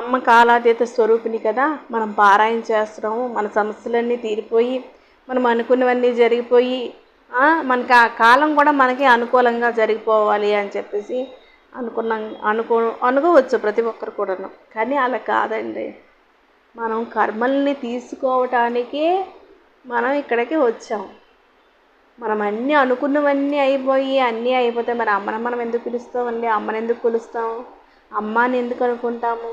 అమ్మ కాలాతీత స్వరూపిణి కదా, మనం పారాయణ చేస్తున్నాము, మన సమస్యలన్నీ తీరిపోయి మనం అనుకున్నవన్నీ జరిగిపోయి మనకి ఆ కాలం కూడా మనకి అనుకూలంగా జరిగిపోవాలి అని చెప్పేసి అనుకున్నాం. అనుకోవచ్చు ప్రతి ఒక్కరు కూడాను. కానీ అలా కాదండి. మనం కర్మల్ని తీసుకోవటానికే మనం ఇక్కడికి వచ్చాం. మనం అన్నీ అనుకున్నవన్నీ అయిపోయి అన్నీ అయిపోతే మరి అమ్మని మనం ఎందుకు పిలుస్తామండి? అమ్మని ఎందుకు కొలుస్తాం? అమ్మాని ఎందుకు అనుకుంటాము?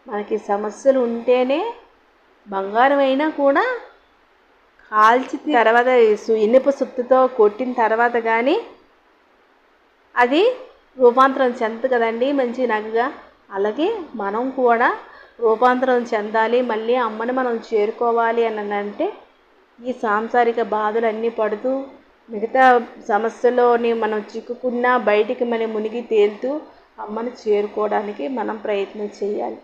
మనకి సమస్యలు ఉంటేనే బంగారం అయినా కూడా కాల్చి తర్వాత ఇనుప సుత్తితో కొట్టిన తర్వాత కానీ అది రూపాంతరం చెందదు కదండి మంచి నగగా. అలాగే మనం కూడా రూపాంతరం చెందాలి, మళ్ళీ అమ్మని మనం చేరుకోవాలి అని అంటే ఈ సాంసారిక బాధలన్నీ పడుతూ మిగతా సమస్యలోని మనం చిక్కుకున్నా బయటికి మనం మునిగి తేలుతూ అమ్మని చేరుకోవడానికి మనం ప్రయత్నం చేయాలి.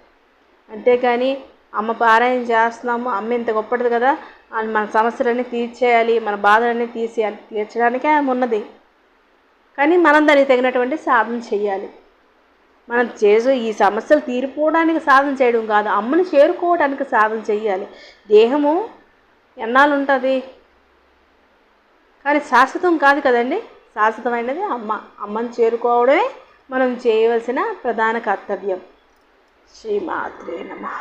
అంతేకాని అమ్మ పారాయణ చేస్తున్నాము, అమ్మ ఇంత గొప్పది కదా, మన సమస్యలన్నీ తీర్చేయాలి, మన బాధలన్నీ తీసేయాలి, తీర్చడానికే ఆమె ఉన్నది. కానీ మనం దానికి తగినటువంటి సాధన చేయాలి. మనం చేసే ఈ సమస్యలు తీరిపోవడానికి సాధన చేయడం కాదు, అమ్మని చేరుకోవడానికి సాధన చేయాలి. దేహము ఎన్నాళ్ళు ఉంటుంది, కానీ శాశ్వతం కాదు కదండి. శాశ్వతమైనది అమ్మ. అమ్మని చేరుకోవడమే మనం చేయవలసిన ప్రధాన కర్తవ్యం. శ్రీమాత్రే నమః.